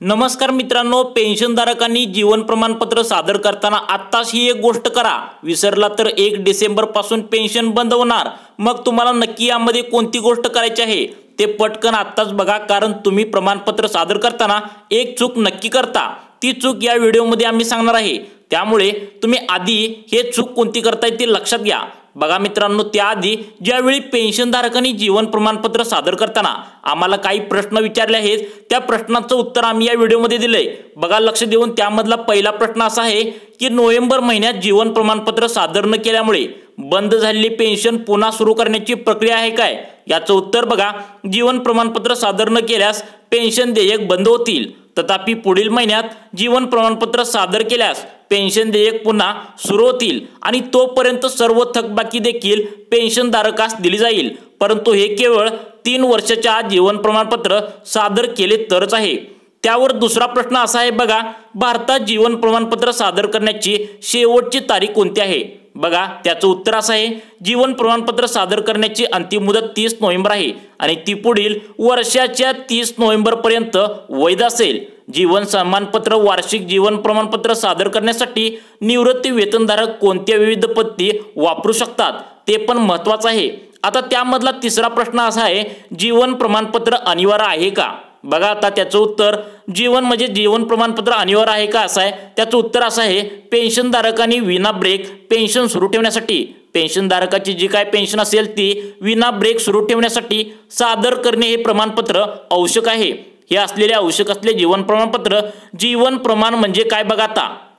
नमस्कार मित्रांनो, पेन्शनधारकांनी जीवन प्रमाणपत्र सादर करताना आत्ताच ही एक गोष्ट करा. विसरला तर 1 डिसेंबर पासून पेन्शन बंद होणार. मग तुम्हाला नक्की यामध्ये कोणती गोष्ट करायची आहे ते पटकन आत्ताच बघा, कारण तुम्ही प्रमाणपत्र सादर करताना एक चूक नक्की करता. ती चूक या व्हिडिओमध्ये आम्ही सांगणार आहे. त्यामुळे तुम्ही आधी हे चूक कोणती करताय ते लक्षात घ्या. बघा मित्रांनो, त्याआधी ज्यावेळी पेन्शनधारकांनी जीवन प्रमाणपत्र सादर करताना आम्हाला काही प्रश्न विचारले आहेत, त्या प्रश्नांचं उत्तर आम्ही या व्हिडिओमध्ये दिलंय. बघा लक्ष देऊन. त्यामधला पहिला प्रश्न असा आहे की नोव्हेंबर महिन्यात जीवन प्रमाणपत्र सादर न केल्यामुळे बंद झालेली पेन्शन पुन्हा सुरू करण्याची प्रक्रिया आहे काय? याचं उत्तर बघा, जीवन प्रमाणपत्र सादर न केल्यास पेन्शन देयक बंद होतील. तथापि पुढील महिन्यात जीवन प्रमाणपत्र सादर केल्यास पेन्शन देयक पुन्हा सुरू होतील आणि तोपर्यंत सर्व थकबाकी देखील पेन्शनधारकास दिली जाईल. परंतु हे केवळ 3 वर्षाच्या आत जीवन प्रमाणपत्र सादर केले तरच आहे. त्यावर दुसरा प्रश्न असा आहे बघा, भारतात जीवन प्रमाणपत्र सादर करण्याची शेवटची तारीख कोणती आहे? बघा त्याचं उत्तर असं आहे, जीवन प्रमाणपत्र सादर करण्याची अंतिम मुदत 30 नोव्हेंबर आहे आणि ती पुढील वर्षाच्या 30 नोव्हेंबर पर्यंत वैध असेल. जीवन सन्मानपत्र वार्षिक जीवन प्रमाणपत्र सादर करण्यासाठी निवृत्ती वेतनधारक कोणत्या विविध पद्धती वापरू शकतात ते पण महत्त्वाचं आहे. आता त्यामधला तिसरा प्रश्न असा आहे, जीवन प्रमाणपत्र अनिवार्य आहे का? बघा आता त्याचं उत्तर, जीवन प्रमाणपत्र अनिवार्य आहे का असं आहे. त्याचं उत्तर असं आहे, पेन्शनधारकांनी विना ब्रेक पेन्शन सुरू ठेवण्यासाठी, पेन्शनधारकाची जी काय पेन्शन असेल ती विना ब्रेक सुरू ठेवण्यासाठी सादर करणे हे प्रमाणपत्र आवश्यक आहे. हे असलेले आवश्यक असलेले जीवन प्रमाणपत्र, जीवन प्रमाण म्हणजे काय बघा.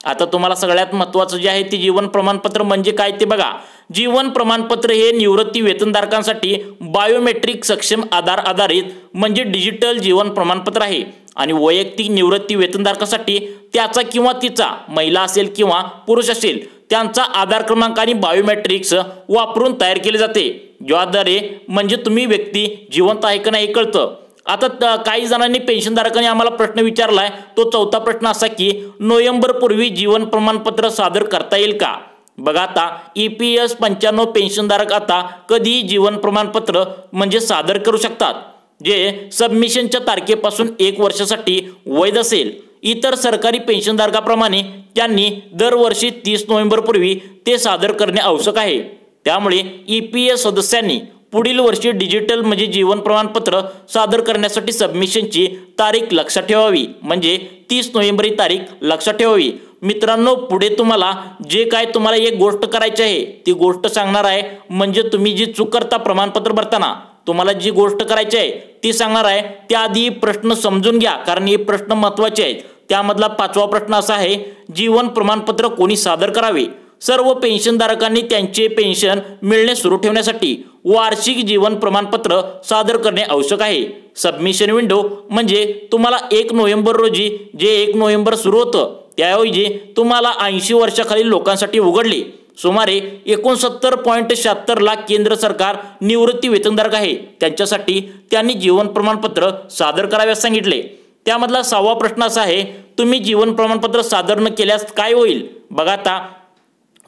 आता तुम्हाला सगळ्यात महत्त्वाचं जे आहे ते जीवन प्रमाणपत्र म्हणजे काय ते बघा. जीवन प्रमाणपत्र हे निवृत्ती वेतनधारकांसाठी बायोमेट्रिक सक्षम आधार आधारित म्हणजे डिजिटल जीवन प्रमाणपत्र आहे आणि वैयक्तिक निवृत्ती वेतनधारकासाठी त्याचा किंवा तिचा, महिला असेल किंवा पुरुष असेल, त्यांचा आधार क्रमांक आणि बायोमेट्रिक्स वापरून तयार केले जाते, ज्याद्वारे म्हणजे तुम्ही व्यक्ती जिवंत आहे का नाही कळतं. आता काही जणांनी पेन्शनधारकांनी आम्हाला प्रश्न विचारलाय, तो चौथा प्रश्न असा की नोव्हेंबर पूर्वी जीवन प्रमाणपत्र सादर करता येईल का? बघा आता EPS 95 पेन्शनधारक आता कधी जीवन प्रमाणपत्र म्हणजे सादर करू शकतात, जे सबमिशनच्या तारखेपासून 1 वर्षासाठी वैध असेल. इतर सरकारी पेन्शनधारकाप्रमाणे त्यांनी दरवर्षी 30 नोव्हेंबर पूर्वी ते सादर करणे आवश्यक आहे. त्यामुळे EPS सदस्यांनी पुढील वर्षी डिजिटल म्हणजे जीवन प्रमाणपत्र सादर करण्यासाठी सबमिशनची तारीख लक्षात ठेवावी, म्हणजे 30 नोव्हेंबर ही तारीख लक्षात ठेवावी. मित्रांनो, पुढे तुम्हाला जे काय तुम्हाला एक गोष्ट करायची आहे ती गोष्ट सांगणार आहे. म्हणजे तुम्ही जी चूक करता प्रमाणपत्र भरताना, तुम्हाला जी गोष्ट करायची आहे ती सांगणार आहे. त्याआधी प्रश्न समजून घ्या, कारण हे प्रश्न महत्त्वाचे आहेत. त्यामधला 5वा प्रश्न असा आहे, जीवन प्रमाणपत्र कोणी सादर करावे? सर्व पेन्शनधारकांनी त्यांचे पेन्शन मिळणे सुरू ठेवण्यासाठी वार्षिक जीवन प्रमाणपत्र सादर करणे आवश्यक आहे. सबमिशन विंडो म्हणजे तुम्हाला 1 नोव्हेंबर रोजी जे 1 नोव्हेंबर सुरू होतं त्याऐवजी तुम्हाला 80 वर्षाखालील लोकांसाठी उघडले. सुमारे 69.76 लाख केंद्र सरकार निवृत्ती वेतनधारक आहे, त्यांच्यासाठी त्यांनी जीवन प्रमाणपत्र सादर कराव्यास सांगितले. त्यामधला 6वा प्रश्न असा आहे, तुम्ही जीवन प्रमाणपत्र सादर न केल्यास काय होईल? बघा आता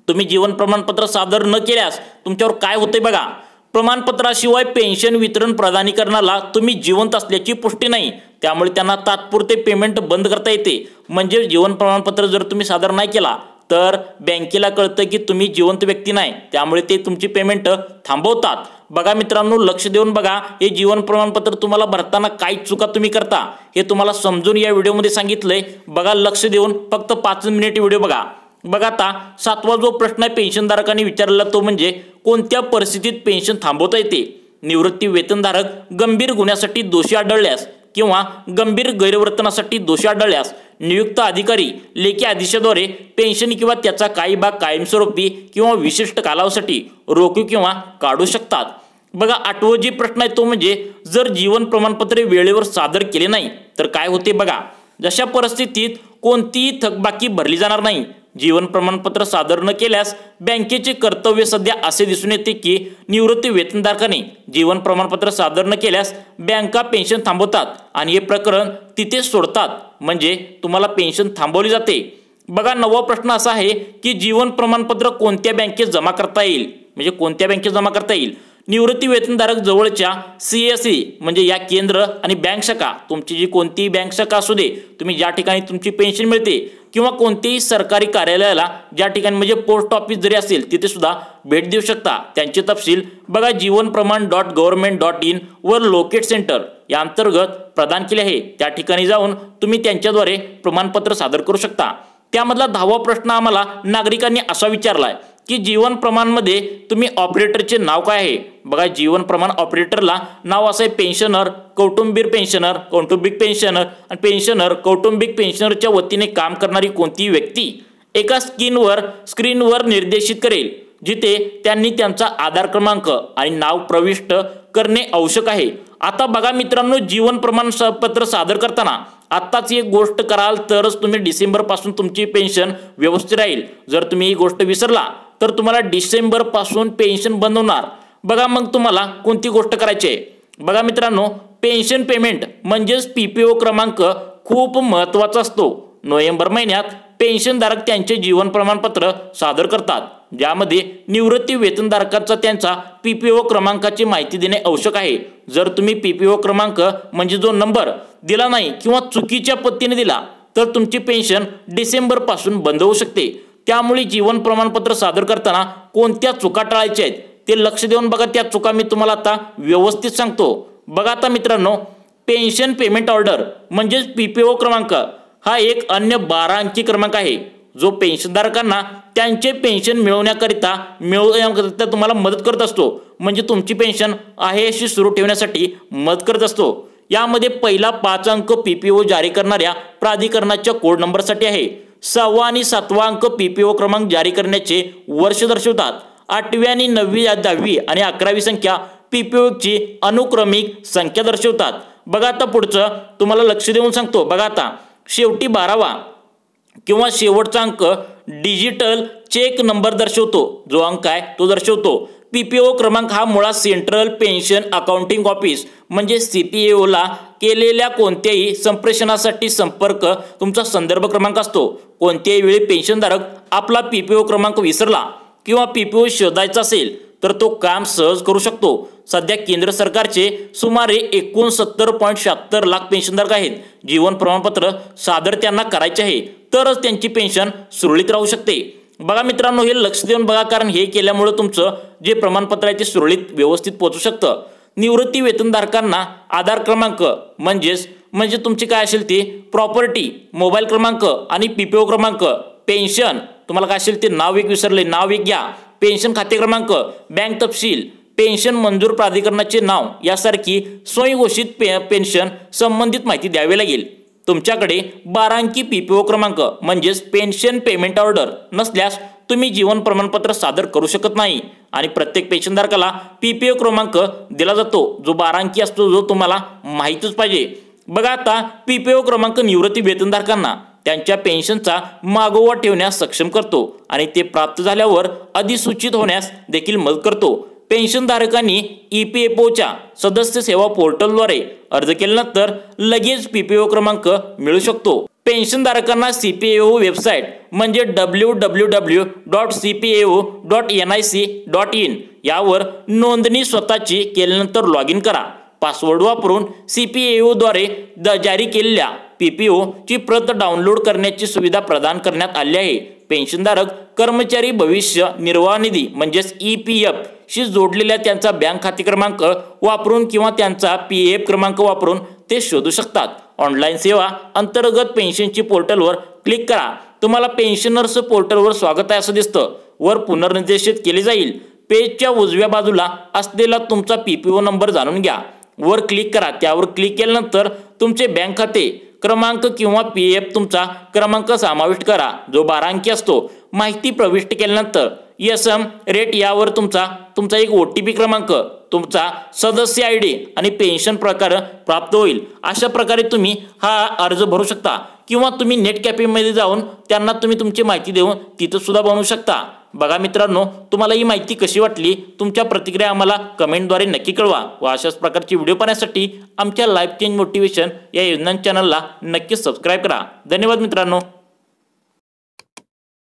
तुम्ही जीवन प्रमाणपत्र सादर न केल्यास तुमच्यावर काय होते बघा. प्रमाणपत्राशिवाय पेन्शन वितरण प्राधिकरणाला तुम्ही जिवंत असल्याची पुष्टी नाही, त्यामुळे त्यांना तात्पुरते पेमेंट बंद करता येते. म्हणजे जीवन प्रमाणपत्र जर तुम्ही सादर नाही केला तर बँकेला कळतं की तुम्ही जिवंत व्यक्ती नाही, त्यामुळे ते तुमची पेमेंट थांबवतात. बघा मित्रांनो, लक्ष देऊन बघा. हे जीवन प्रमाणपत्र तुम्हाला भरताना काय चुका तुम्ही करता हे तुम्हाला समजून या व्हिडिओमध्ये सांगितलंय. बघा लक्ष देऊन, फक्त 5 मिनिट व्हिडिओ बघा. बघा आता 7वा जो प्रश्न आहे पेन्शनधारकांनी विचारलेला तो म्हणजे कोणत्या परिस्थितीत पेन्शन थांबवता येते? निवृत्ती वेतनधारक गंभीर गुन्ह्यासाठी दोषी आढळल्यास किंवा गंभीर गैरवर्तनासाठी दोषी आढळल्यास नियुक्त अधिकारी लेखी आदेशाद्वारे पेन्शन किंवा त्याचा काही भाग कायमस्वरूपी किंवा विशिष्ट कालावधीसाठी रोखू किंवा काढू शकतात. बघा 8वा जे प्रश्न आहे तो म्हणजे जर जीवन प्रमाणपत्र वेळेवर सादर केले नाही तर काय होते? बघा जशा परिस्थितीत कोणतीही थकबाकी भरली जाणार नाही. जीवन प्रमाणपत्र सादर न केल्यास बँकेचे कर्तव्य सध्या असे दिसून येते की निवृत्ती वेतनधारकाने जीवन प्रमाणपत्र सादर न केल्यास बँका पेन्शन थांबवतात आणि हे प्रकरण तिथेच सोडतात, म्हणजे तुम्हाला पेन्शन थांबवली जाते. बघा 9वा प्रश्न असा आहे की जीवन प्रमाणपत्र कोणत्या बँकेत जमा करता येईल? म्हणजे कोणत्या बँकेत जमा करता येईल? निवृत्ती वेतनधारक जवळच्या CSE म्हणजे या केंद्र आणि बँक शाखा, तुमची जी कोणतीही बँक शाखा असू दे, तुम्ही ज्या ठिकाणी तुमची पेन्शन मिळते किंवा कोणतेही सरकारी कार्यालयाला ज्या ठिकाणी म्हणजे पोस्ट ऑफिस जरी असेल तिथे सुद्धा भेट देऊ शकता। त्यांचे तपशील बघा jivanpraman.government.in वर लोकेट सेंटर या अंतर्गत प्रदान केले आहे। त्या ठिकाणी जाऊन तुम्ही त्यांच्याद्वारे प्रमाणपत्र सादर करू शकता। त्यामधला 10वा प्रश्न आम्हाला नागरिकांनी असा विचारलाय की जीवन प्रमाणमध्ये तुम्ही ऑपरेटरचे नाव काय आहे। बघा जीवन प्रमाण ऑपरेटरला नाव असं आहे पेन्शनर, कौटुंबिक पेन्शनर, कौटुंबिक पेन्शनर आणि पेन्शनर। कौटुंबिक पेन्शनरच्या वतीने काम करणारी कोणतीही व्यक्ती एका स्क्रीनवर निर्देशित करेल जिथे त्यांनी त्यांचा आधार क्रमांक आणि नाव प्रविष्ट करणे आवश्यक आहे। आता बघा मित्रांनो, जीवन प्रमाणपत्र सादर करताना आत्ताच एक गोष्ट कराल तरच तुम्ही डिसेंबर पासून तुमची पेन्शन व्यवस्थित राहील। जर तुम्ही ही गोष्ट विसरला तर तुम्हाला डिसेंबर पासून पेन्शन बंद होणार। बघा मग तुम्हाला कोणती गोष्ट करायची आहे। बघा मित्रांनो, पेन्शन पेमेंट म्हणजेच PPO क्रमांक खूप महत्त्वाचा असतो। नोव्हेंबर महिन्यात पेन्शनधारक त्यांचे जीवन प्रमाणपत्र सादर करतात, ज्यामध्ये निवृत्ती वेतनधारकाचा त्यांचा PPO क्रमांकाची माहिती देणे आवश्यक आहे। जर तुम्ही PPO क्रमांक म्हणजे जो नंबर दिला नाही किंवा चुकीच्या पद्धतीने दिला तर तुमची पेन्शन डिसेंबर पासून बंद होऊ शकते। त्यामुळे जीवन प्रमाणपत्र सादर करताना कोणत्या चुका टाळायच्या आहेत ते लक्ष देऊन बघा। त्या चुका मी तुम्हाला आता व्यवस्थित सांगतो। बघा आता मित्रांनो, पेन्शन पेमेंट ऑर्डर म्हणजेच PPO क्रमांक हा एक अन्य 12 अंकी क्रमांक आहे जो पेन्शनधारकांना त्यांचे पेन्शन मिळवण्याकरिता तुम्हाला मदत करत असतो। म्हणजे तुमची पेन्शन आहे अशी सुरू ठेवण्यासाठी मदत करत असतो। यामध्ये पहिला 5 अंक PPO जारी करणाऱ्या प्राधिकरणाच्या कोड नंबरसाठी आहे। 6वा आणि 7वा अंक PPO क्रमांक जारी करण्याचे वर्ष दर्शवतात। 8वी आणि 9वी 10वी आणि 11वी संख्या PPO ची अनुक्रमिक संख्या दर्शवतात। बघा आता पुढचं तुम्हाला लक्ष देऊन सांगतो। बघा आता शेवटी 12वा किंवा शेवटचा अंक डिजिटल चेक नंबर दर्शवतो। जो अंक आहे तो दर्शवतो। PPO क्रमांक हा मुळात सेंट्रल पेन्शन अकाउंटिंग ऑफिस म्हणजे CPAO ला केलेल्या कोणत्याही संप्रेषणासाठी संपर्क तुमचा संदर्भ क्रमांक असतो। कोणत्याही वेळी पेन्शनधारक आपला PPO क्रमांक विसरला किंवा PPO शोधायचा असेल तर तो काम सहज करू शकतो। सध्या केंद्र सरकारचे सुमारे 69.76 लाख पेन्शनधारक आहेत। जीवन प्रमाणपत्र सादर त्यांना करायचे आहे तरच त्यांची पेन्शन सुरळीत राहू शकते। बघा मित्रांनो, हे लक्ष देऊन बघा, कारण हे केल्यामुळे तुमचं जे प्रमाणपत्र आहे ते सुरळीत व्यवस्थित पोहोचू शकतं। निवृत्ती वेतनधारकांना आधार क्रमांक म्हणजे तुमची काय असेल ते प्रॉपर्टी, मोबाईल क्रमांक आणि PPO क्रमांक, पेन्शन तुम्हाला काय असेल ते नाव एक विसरले नाव एक घ्या, पेन्शन खाते क्रमांक, बँक तपशील, पेन्शन मंजूर प्राधिकरणाचे नाव यासारखी स्वयंघोषित पेन्शन संबंधित माहिती द्यावी लागेल। तुमच्याकडे 12 अंकी PPO क्रमांक म्हणजेच पेन्शन पेमेंट ऑर्डर नसल्यास तुम्ही जीवन प्रमाणपत्र सादर करू शकत नाही आणि प्रत्येक पेन्शनधारकाला PPO क्रमांक दिला जातो जो 12 अंकी असतो, जो तुम्हाला माहितीच पाहिजे। बघा आता PPO क्रमांक निवृत्ती वेतनधारकांना त्यांच्या पेन्शनचा मागोवा ठेवण्यास सक्षम करतो आणि ते प्राप्त झाल्यावर अधिसूचित होण्यास देखील मदत करतो। पेन्शनधारकांनी EPFOच्या सदस्य सेवा पोर्टलद्वारे अर्ज केल्यानंतर लगेच PPO क्रमांक मिळू शकतो। पेन्शनधारकांना CPAO वेबसाईट म्हणजे www.cpao.nic.in यावर नोंदणी स्वतःची केल्यानंतर लॉग इन करा। पासवर्ड वापरून CPAO द्वारे जारी केलेल्या PPO ची प्रत डाउनलोड करण्याची सुविधा प्रदान करण्यात आली आहे। पेन्शनधारक कर्मचारी भविष्य निर्वाह निधी म्हणजेच EPF शी जोडलेल्या त्यांचा बँक खाते क्रमांक वापरून किंवा त्यांचा PF क्रमांक वापरून ते शोधू शकतात। ऑनलाईन सेवा अंतर्गत पेन्शनची पोर्टलवर क्लिक करा। तुम्हाला पेन्शनर्स पोर्टलवर स्वागत आहे असं दिसतं। वर पुनर्निर्देशित केले जाईल। पेजच्या उजव्या बाजूला असलेला तुमचा PPO नंबर जाणून घ्या। वर क्लिक करा। त्यावर क्लिक केल्यानंतर तुमचे बँक खाते क्रमांक किंवा PF तुमचा क्रमांक समाविष्ट करा जो 12 अंकी असतो। माहिती प्रविष्ट केल्यानंतर SM रेट यावर तुमचा एक OTP क्रमांक, तुमचा सदस्य ID आणि पेन्शन प्रकार प्राप्त होईल। अशा प्रकारे तुम्ही हा अर्ज भरू शकता किंवा तुम्ही नेट कॅफेमध्ये जाऊन त्यांना तुम्ही तुमची माहिती देऊन तिथं सुद्धा बनवू शकता। बघा मित्रांनो, तुम्हाला ही माहिती कशी वाटली तुमच्या प्रतिक्रिया आम्हाला कमेंटद्वारे नक्की कळवा व अशाच प्रकारची व्हिडिओ पाहण्यासाठी आमच्या लाईफ चेंज मोटिवेशन या योजना चॅनलला नक्की सबस्क्राईब करा। धन्यवाद मित्रांनो।